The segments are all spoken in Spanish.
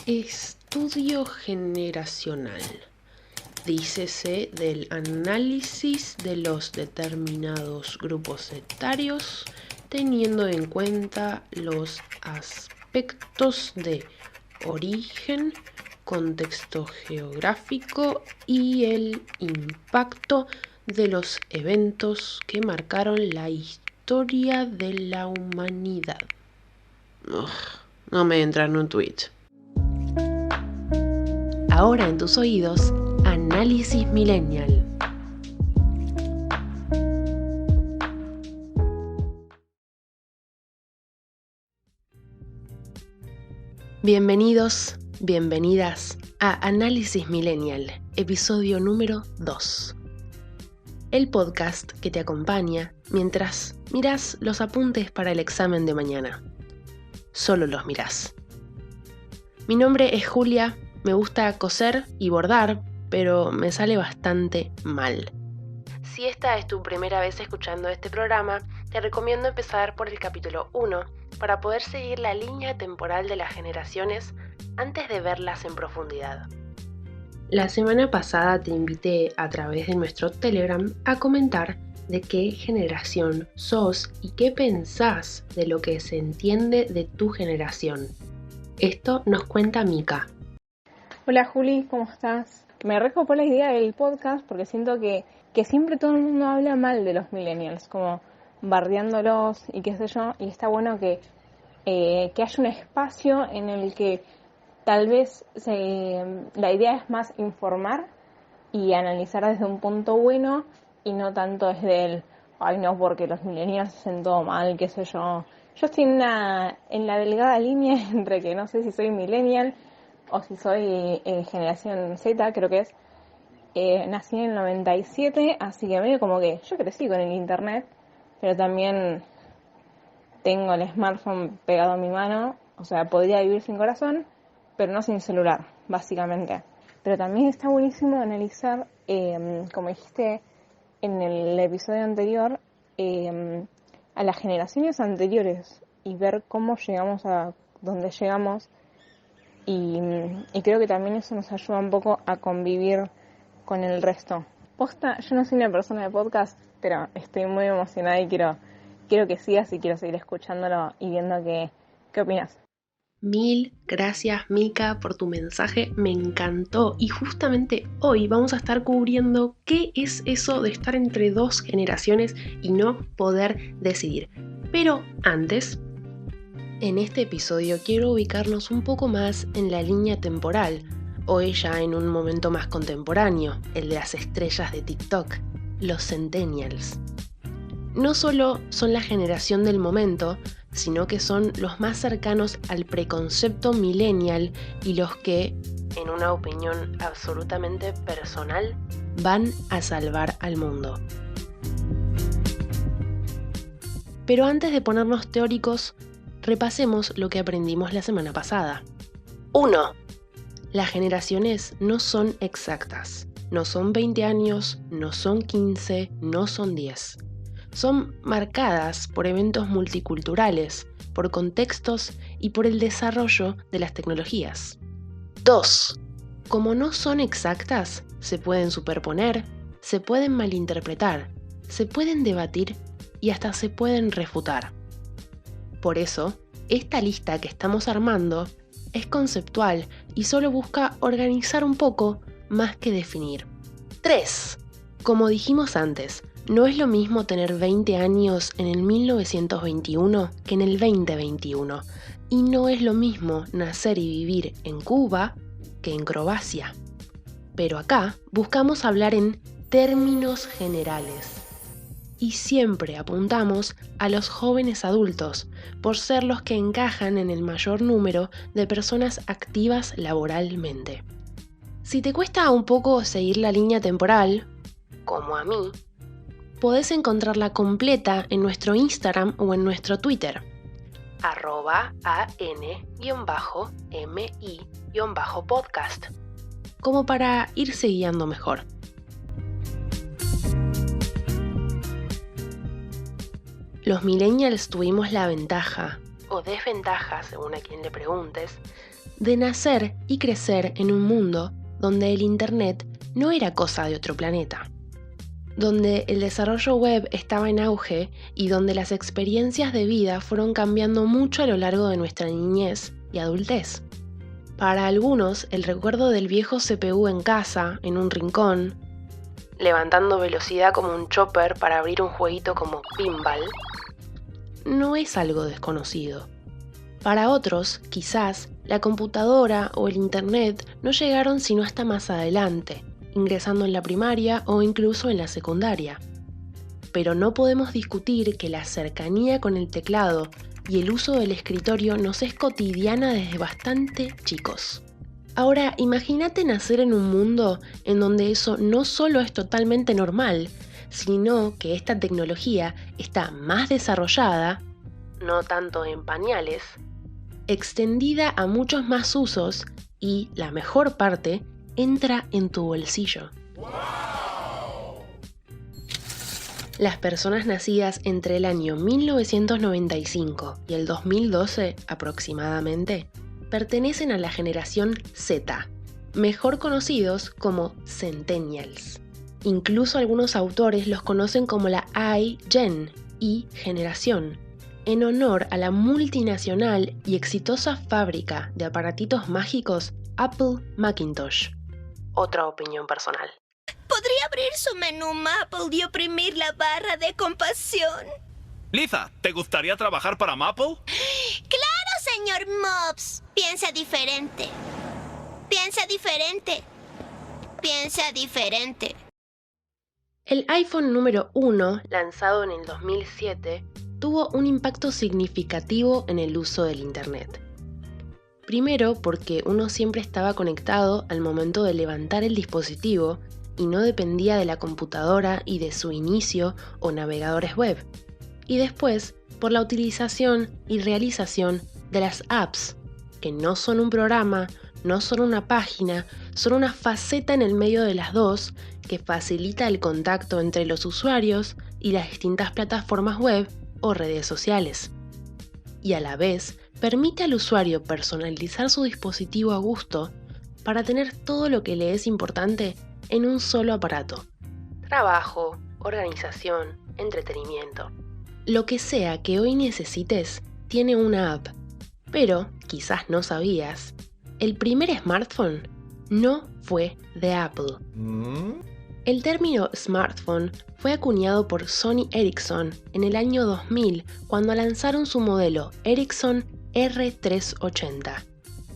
Estudio generacional. Dícese del análisis de los determinados grupos etarios, teniendo en cuenta los aspectos de origen, contexto geográfico y el impacto de los eventos que marcaron la historia de la humanidad. No me entra en un tweet. Ahora en tus oídos, Análisis Millennial. Bienvenidos, bienvenidas a Análisis Millennial, episodio número 2. El podcast que te acompaña mientras mirás los apuntes para el examen de mañana. Solo los mirás. Mi nombre es Julia. Me gusta coser y bordar, pero me sale bastante mal. Si esta es tu primera vez escuchando este programa, te recomiendo empezar por el capítulo 1 para poder seguir la línea temporal de las generaciones antes de verlas en profundidad. La semana pasada te invité a través de nuestro Telegram a comentar de qué generación sos y qué pensás de lo que se entiende de tu generación. Esto nos cuenta Mika. Hola Juli, ¿cómo estás? Me recopó la idea del podcast porque siento que siempre todo el mundo habla mal de los millennials, como bardeándolos y qué sé yo, y está bueno que haya un espacio en el que tal vez la idea es más informar y analizar desde un punto bueno y no tanto desde el, ay no, porque los millennials hacen todo mal, qué sé yo. Yo estoy en la delgada línea entre que no sé si soy millennial o si soy generación Z, creo que es. Nací en el 97, así que medio como que yo crecí con el internet, pero también tengo el smartphone pegado a mi mano, o sea, podría vivir sin corazón, pero no sin celular, básicamente. Pero también está buenísimo analizar, como dijiste en el episodio anterior, a las generaciones anteriores y ver cómo llegamos a donde llegamos. Y creo que también eso nos ayuda un poco a convivir con el resto. Posta, yo no soy una persona de podcast, pero estoy muy emocionada y quiero que sigas y quiero seguir escuchándolo y viendo qué opinas. Mil gracias, Mika, por tu mensaje, me encantó. Y justamente hoy vamos a estar cubriendo qué es eso de estar entre dos generaciones y no poder decidir. Pero antes, en este episodio quiero ubicarnos un poco más en la línea temporal, hoy ya en un momento más contemporáneo, el de las estrellas de TikTok, los Centennials. No solo son la generación del momento, sino que son los más cercanos al preconcepto millennial y los que, en una opinión absolutamente personal, van a salvar al mundo. Pero antes de ponernos teóricos, repasemos lo que aprendimos la semana pasada. 1. Las generaciones no son exactas. No son 20 años, no son 15, no son 10. Son marcadas por eventos multiculturales, por contextos y por el desarrollo de las tecnologías. 2. Como no son exactas, se pueden superponer, se pueden malinterpretar, se pueden debatir y hasta se pueden refutar. Por eso, esta lista que estamos armando es conceptual y solo busca organizar un poco más que definir. 3. Como dijimos antes, no es lo mismo tener 20 años en el 1921 que en el 2021. Y no es lo mismo nacer y vivir en Cuba que en Croacia. Pero acá buscamos hablar en términos generales. Y siempre apuntamos a los jóvenes adultos, por ser los que encajan en el mayor número de personas activas laboralmente. Si te cuesta un poco seguir la línea temporal, como a mí, podés encontrarla completa en nuestro Instagram o en nuestro Twitter, @an_mi_podcast, como para irse guiando mejor. Los millennials tuvimos la ventaja, o desventaja según a quien le preguntes, de nacer y crecer en un mundo donde el Internet no era cosa de otro planeta, donde el desarrollo web estaba en auge y donde las experiencias de vida fueron cambiando mucho a lo largo de nuestra niñez y adultez. Para algunos, el recuerdo del viejo CPU en casa, en un rincón, levantando velocidad como un chopper para abrir un jueguito como Pinball, no es algo desconocido. Para otros, quizás, la computadora o el Internet no llegaron sino hasta más adelante, ingresando en la primaria o incluso en la secundaria. Pero no podemos discutir que la cercanía con el teclado y el uso del escritorio nos es cotidiana desde bastante chicos. Ahora, imagínate nacer en un mundo en donde eso no solo es totalmente normal, sino que esta tecnología está más desarrollada, no tanto en pañales, extendida a muchos más usos y, la mejor parte, entra en tu bolsillo. Las personas nacidas entre el año 1995 y el 2012 aproximadamente pertenecen a la generación Z, mejor conocidos como Centennials. Incluso algunos autores los conocen como la iGen y generación, en honor a la multinacional y exitosa fábrica de aparatitos mágicos Apple Macintosh. Otra opinión personal. ¿Podría abrir su menú Maple y oprimir la barra de compasión? Liza, ¿te gustaría trabajar para Maple? ¡Claro, señor Mops! Piensa diferente. Piensa diferente. Piensa diferente. El iPhone número 1, lanzado en el 2007, tuvo un impacto significativo en el uso del Internet. Primero, porque uno siempre estaba conectado al momento de levantar el dispositivo y no dependía de la computadora y de su inicio o navegadores web. Y después, por la utilización y realización de las apps, que no son un programa, no son una página, son una faceta en el medio de las dos que facilita el contacto entre los usuarios y las distintas plataformas web o redes sociales. Y a la vez, permite al usuario personalizar su dispositivo a gusto para tener todo lo que le es importante en un solo aparato. Trabajo, organización, entretenimiento. Lo que sea que hoy necesites tiene una app. Pero, quizás no sabías, el primer smartphone no fue de Apple. El término smartphone fue acuñado por Sony Ericsson en el año 2000 cuando lanzaron su modelo Ericsson R380,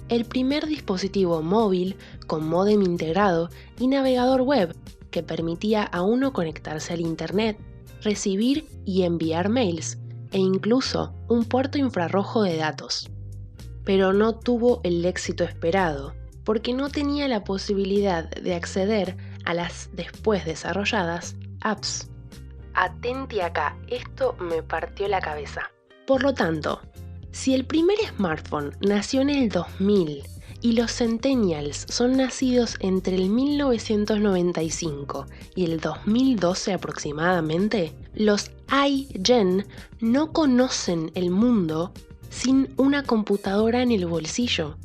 el primer dispositivo móvil con módem integrado y navegador web que permitía a uno conectarse al Internet, recibir y enviar mails e incluso un puerto infrarrojo de datos. Pero no tuvo el éxito esperado porque no tenía la posibilidad de acceder a las después desarrolladas apps. Atenti acá, esto me partió la cabeza. Por lo tanto, si el primer smartphone nació en el 2000 y los Centennials son nacidos entre el 1995 y el 2012 aproximadamente, los iGen no conocen el mundo sin una computadora en el bolsillo.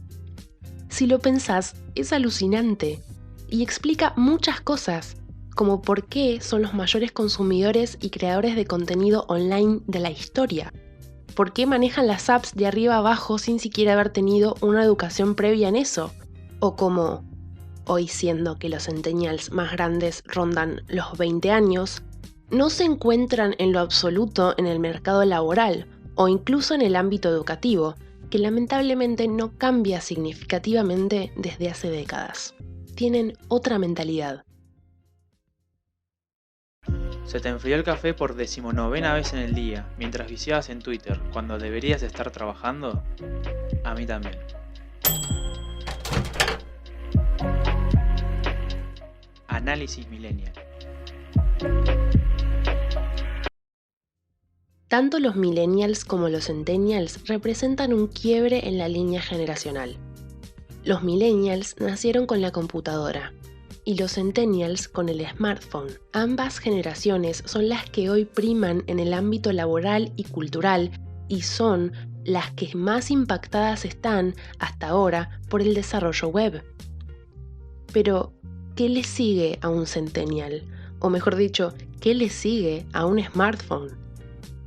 Si lo pensás, es alucinante y explica muchas cosas, como por qué son los mayores consumidores y creadores de contenido online de la historia. ¿Por qué manejan las apps de arriba a abajo sin siquiera haber tenido una educación previa en eso? O como, hoy siendo que los centennials más grandes rondan los 20 años, no se encuentran en lo absoluto en el mercado laboral o incluso en el ámbito educativo, que lamentablemente no cambia significativamente desde hace décadas. Tienen otra mentalidad. Se te enfrió el café por 19ª vez en el día, mientras viciabas en Twitter, cuando deberías estar trabajando. A mí también. Análisis Millennial. Tanto los millennials como los centennials representan un quiebre en la línea generacional. Los millennials nacieron con la computadora y los centennials con el smartphone. Ambas generaciones son las que hoy priman en el ámbito laboral y cultural y son, las que más impactadas están hasta ahora por el desarrollo web. Pero, ¿qué le sigue a un centennial? O mejor dicho, ¿qué le sigue a un smartphone?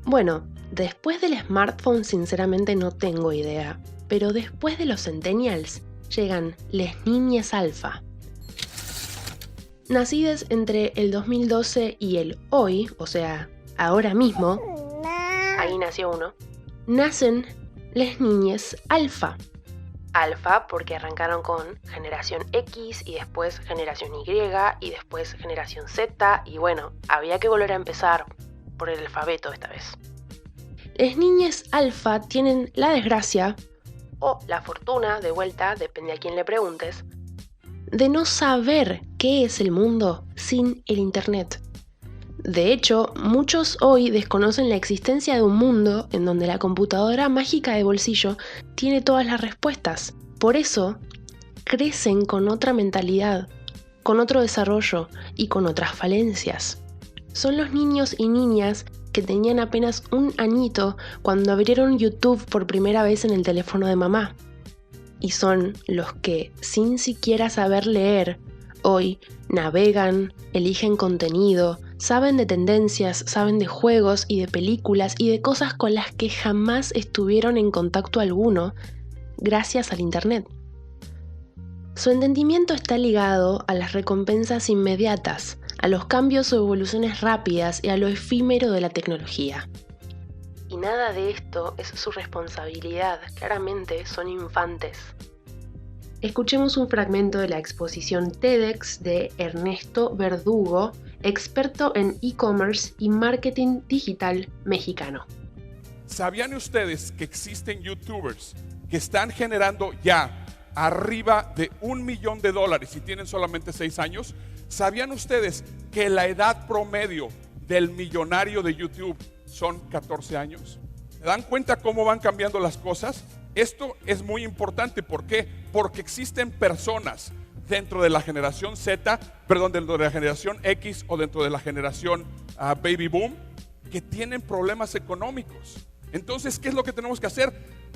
Bueno, después del smartphone sinceramente no tengo idea, pero después de los centennials llegan les niñes alfa. Nacidas entre el 2012 y el hoy, o sea, ahora mismo, ahí nació uno, nacen les niñes alfa. Alfa porque arrancaron con generación X y después generación Y y después generación Z y bueno, había que volver a empezar por el alfabeto esta vez. Les niñes alfa tienen la desgracia, o la fortuna, de vuelta, depende a quién le preguntes, de no saber qué es el mundo sin el internet. De hecho, muchos hoy desconocen la existencia de un mundo en donde la computadora mágica de bolsillo tiene todas las respuestas. Por eso, crecen con otra mentalidad, con otro desarrollo y con otras falencias. Son los niños y niñas que tenían apenas un añito cuando abrieron YouTube por primera vez en el teléfono de mamá. Y son los que, sin siquiera saber leer, hoy navegan, eligen contenido, saben de tendencias, saben de juegos y de películas y de cosas con las que jamás estuvieron en contacto alguno gracias al internet. Su entendimiento está ligado a las recompensas inmediatas, a los cambios o evoluciones rápidas y a lo efímero de la tecnología. Y nada de esto es su responsabilidad, claramente son infantes. Escuchemos un fragmento de la exposición TEDx de Ernesto Verdugo, experto en e-commerce y marketing digital mexicano. ¿Sabían ustedes que existen youtubers que están generando ya arriba de $1 millón y tienen solamente 6 años? ¿Sabían ustedes que la edad promedio del millonario de YouTube son 14 años? ¿Se dan cuenta cómo van cambiando las cosas? Esto es muy importante. ¿Por qué? Porque existen personas dentro de la generación Z, dentro de la generación X o dentro de la generación Baby Boom, que tienen problemas económicos. Entonces, ¿qué es lo que tenemos que hacer?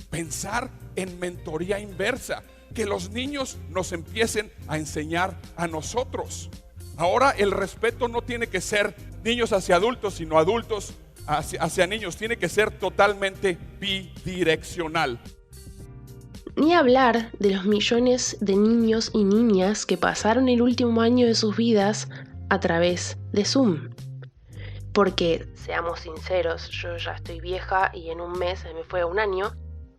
Pensar en mentoría inversa, que los niños nos empiecen a enseñar a nosotros. Ahora el respeto no tiene que ser niños hacia adultos, sino adultos hacia niños, tiene que ser totalmente bidireccional. Ni hablar de los millones de niños y niñas que pasaron el último año de sus vidas a través de Zoom. Porque, seamos sinceros, yo ya estoy vieja y en un mes se me fue un año,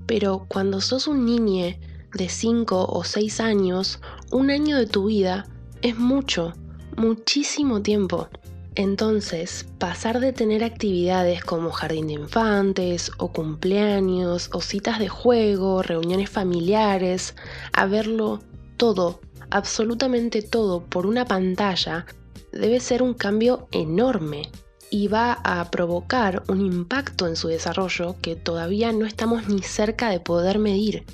pero cuando sos un niño de 5 o 6 años, un año de tu vida es mucho, muchísimo tiempo. Entonces, pasar de tener actividades como jardín de infantes, o cumpleaños, o citas de juego, reuniones familiares, a verlo todo, absolutamente todo, por una pantalla, debe ser un cambio enorme y va a provocar un impacto en su desarrollo que todavía no estamos ni cerca de poder medir.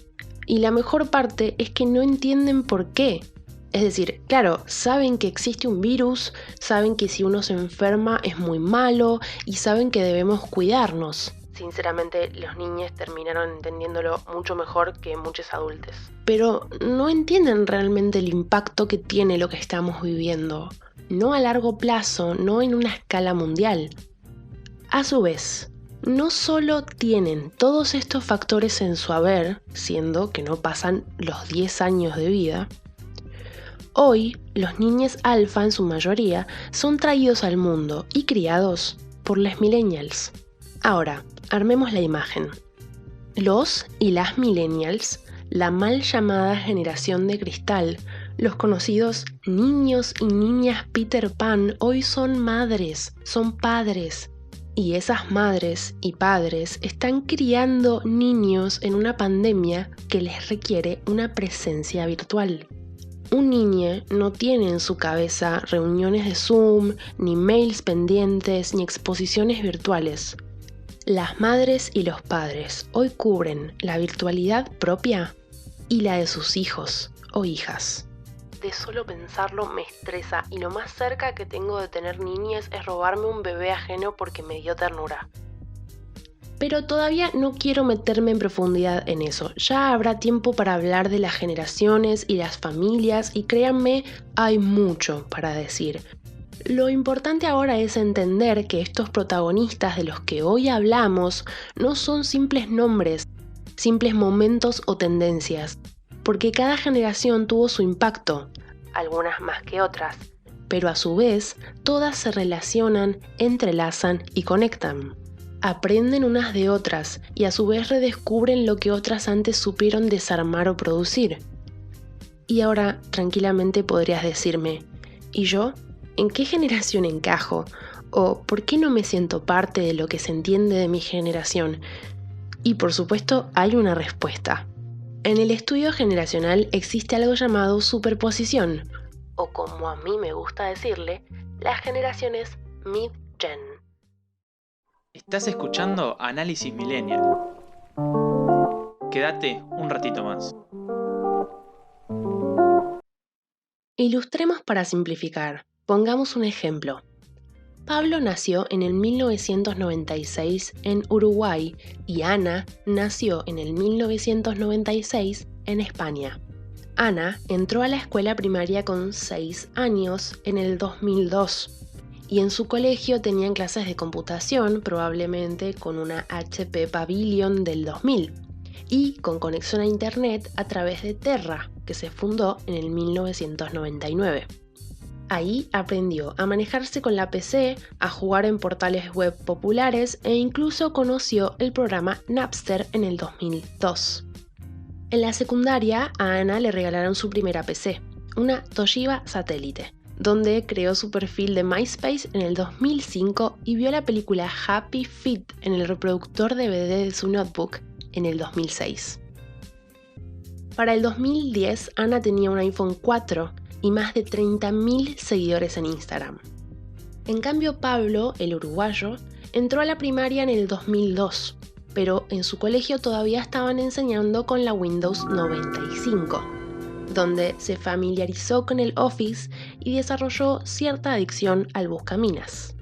Y la mejor parte es que no entienden por qué. Es decir, claro, saben que existe un virus, saben que si uno se enferma es muy malo y saben que debemos cuidarnos. Sinceramente, los niños terminaron entendiéndolo mucho mejor que muchos adultos. Pero no entienden realmente el impacto que tiene lo que estamos viviendo. No a largo plazo, no en una escala mundial. A su vez, no solo tienen todos estos factores en su haber, siendo que no pasan los 10 años de vida, hoy los niños alfa en su mayoría son traídos al mundo y criados por les millennials. Ahora, armemos la imagen. Los y las millennials, la mal llamada generación de cristal, los conocidos niños y niñas Peter Pan, hoy son madres, son padres. Y esas madres y padres están criando niños en una pandemia que les requiere una presencia virtual. Un niño no tiene en su cabeza reuniones de Zoom, ni mails pendientes, ni exposiciones virtuales. Las madres y los padres hoy cubren la virtualidad propia y la de sus hijos o hijas. De solo pensarlo me estresa y lo más cerca que tengo de tener niñas es robarme un bebé ajeno porque me dio ternura. Pero todavía no quiero meterme en profundidad en eso. Ya habrá tiempo para hablar de las generaciones y las familias y créanme, hay mucho para decir. Lo importante ahora es entender que estos protagonistas de los que hoy hablamos no son simples nombres, simples momentos o tendencias, porque cada generación tuvo su impacto, algunas más que otras, pero a su vez todas se relacionan, entrelazan y conectan. Aprenden unas de otras y a su vez redescubren lo que otras antes supieron desarmar o producir. Y ahora tranquilamente podrías decirme, ¿y yo? ¿En qué generación encajo? ¿O por qué no me siento parte de lo que se entiende de mi generación? Y por supuesto hay una respuesta. En el estudio generacional existe algo llamado superposición, o como a mí me gusta decirle, las generaciones mid-gen. Estás escuchando Análisis Millennial. Quédate un ratito más. Ilustremos para simplificar. Pongamos un ejemplo. Pablo nació en el 1996 en Uruguay y Ana nació en el 1996 en España. Ana entró a la escuela primaria con 6 años en el 2002 y en su colegio tenían clases de computación, probablemente con una HP Pavilion del 2000 y con conexión a internet a través de Terra, que se fundó en el 1999. Ahí aprendió a manejarse con la PC, a jugar en portales web populares e incluso conoció el programa Napster en el 2002. En la secundaria, a Ana le regalaron su primera PC, una Toshiba Satellite, donde creó su perfil de MySpace en el 2005 y vio la película Happy Feet en el reproductor DVD de su notebook en el 2006. Para el 2010, Ana tenía un iPhone 4 y más de 30.000 seguidores en Instagram. En cambio, Pablo, el uruguayo, entró a la primaria en el 2002, pero en su colegio todavía estaban enseñando con la Windows 95, donde se familiarizó con el Office y desarrolló cierta adicción al buscaminas.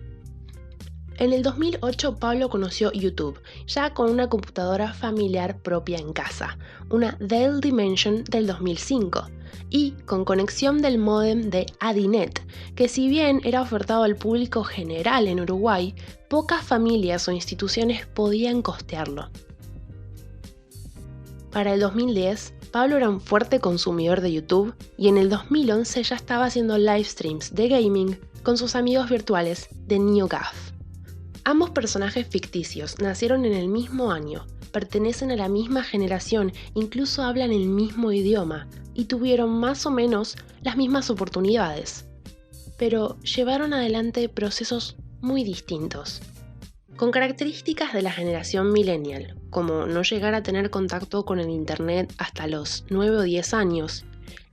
En el 2008 Pablo conoció YouTube, ya con una computadora familiar propia en casa, una Dell Dimension del 2005, y con conexión del módem de Adinet, que si bien era ofertado al público general en Uruguay, pocas familias o instituciones podían costearlo. Para el 2010, Pablo era un fuerte consumidor de YouTube y en el 2011 ya estaba haciendo live streams de gaming con sus amigos virtuales de NeoGAF. Ambos personajes ficticios nacieron en el mismo año, pertenecen a la misma generación, incluso hablan el mismo idioma y tuvieron más o menos las mismas oportunidades. Pero llevaron adelante procesos muy distintos, con características de la generación millennial, como no llegar a tener contacto con el internet hasta los 9 o 10 años,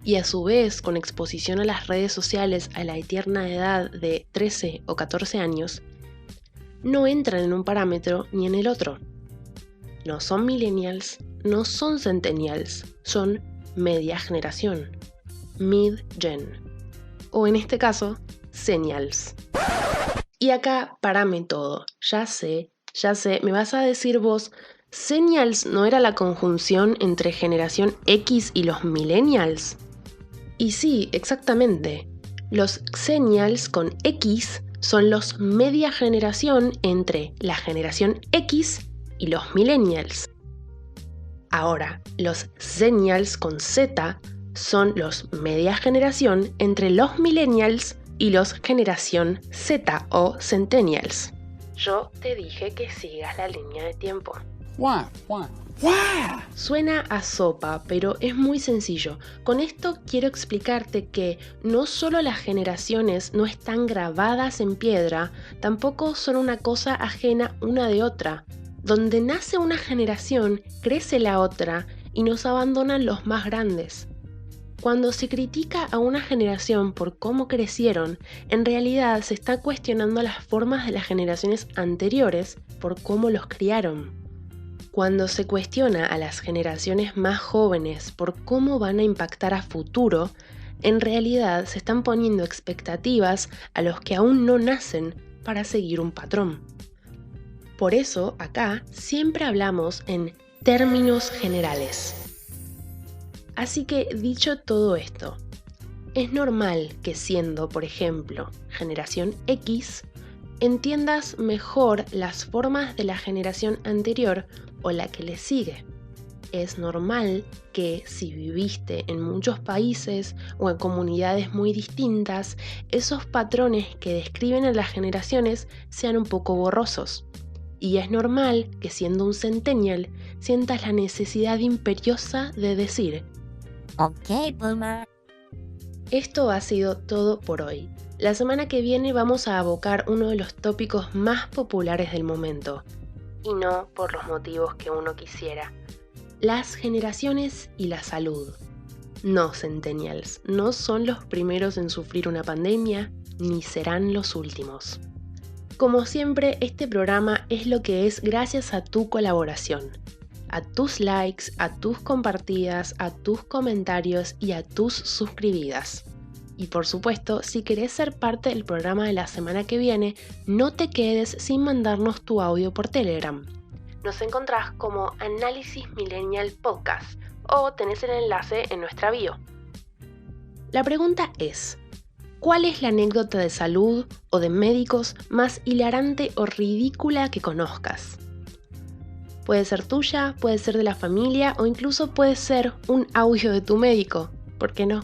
y a su vez con exposición a las redes sociales a la tierna edad de 13 o 14 años, no entran en un parámetro ni en el otro. No son millennials, no son centennials, son media generación, mid-gen, o en este caso, zennials. Y acá parame todo, ya sé, me vas a decir vos, ¿zennials no era la conjunción entre generación X y los millennials? Y sí, exactamente, los zennials con X son los media generación entre la generación X y los millennials. Ahora, los zennials con Z son los media generación entre los millennials y los generación Z o centennials. Yo te dije que sigas la línea de tiempo. Why? Suena a sopa, pero es muy sencillo. Con esto quiero explicarte que no solo las generaciones no están grabadas en piedra, tampoco son una cosa ajena una de otra. Donde nace una generación, crece la otra y nos abandonan los más grandes. Cuando se critica a una generación por cómo crecieron, en realidad se está cuestionando las formas de las generaciones anteriores por cómo los criaron. Cuando se cuestiona a las generaciones más jóvenes por cómo van a impactar a futuro, en realidad se están poniendo expectativas a los que aún no nacen para seguir un patrón. Por eso, acá siempre hablamos en términos generales. Así que, dicho todo esto, es normal que siendo, por ejemplo, generación X, entiendas mejor las formas de la generación anterior o la que le sigue. Es normal que si viviste en muchos países o en comunidades muy distintas, esos patrones que describen a las generaciones sean un poco borrosos. Y es normal que siendo un centennial sientas la necesidad imperiosa de decir: Ok, boomer. Esto ha sido todo por hoy. La semana que viene vamos a abocar uno de los tópicos más populares del momento, y no por los motivos que uno quisiera: las generaciones y la salud. No, centennials, no son los primeros en sufrir una pandemia, ni serán los últimos. Como siempre, este programa es lo que es gracias a tu colaboración, a tus likes, a tus compartidas, a tus comentarios y a tus suscribidas. Y por supuesto, si querés ser parte del programa de la semana que viene, no te quedes sin mandarnos tu audio por Telegram. Nos encontrás como Análisis Millennial Podcast o tenés el enlace en nuestra bio. La pregunta es: ¿cuál es la anécdota de salud o de médicos más hilarante o ridícula que conozcas? Puede ser tuya, puede ser de la familia o incluso puede ser un audio de tu médico. ¿Por qué no?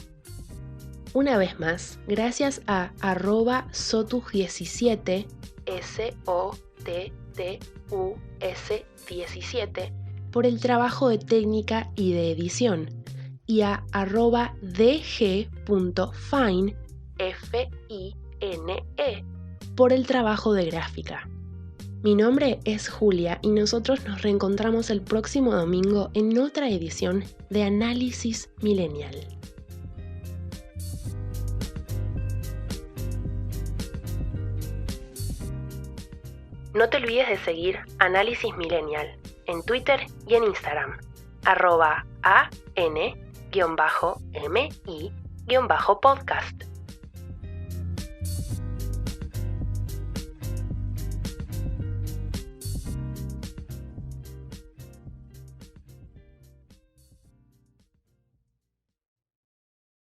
Una vez más, gracias a @sotus17, SOTTUS17, por el trabajo de técnica y de edición, y a @dg.fine, FINE, por el trabajo de gráfica. Mi nombre es Julia y nosotros nos reencontramos el próximo domingo en otra edición de Análisis Millennial. No te olvides de seguir Análisis Millennial en Twitter y en Instagram, @an_mi_podcast.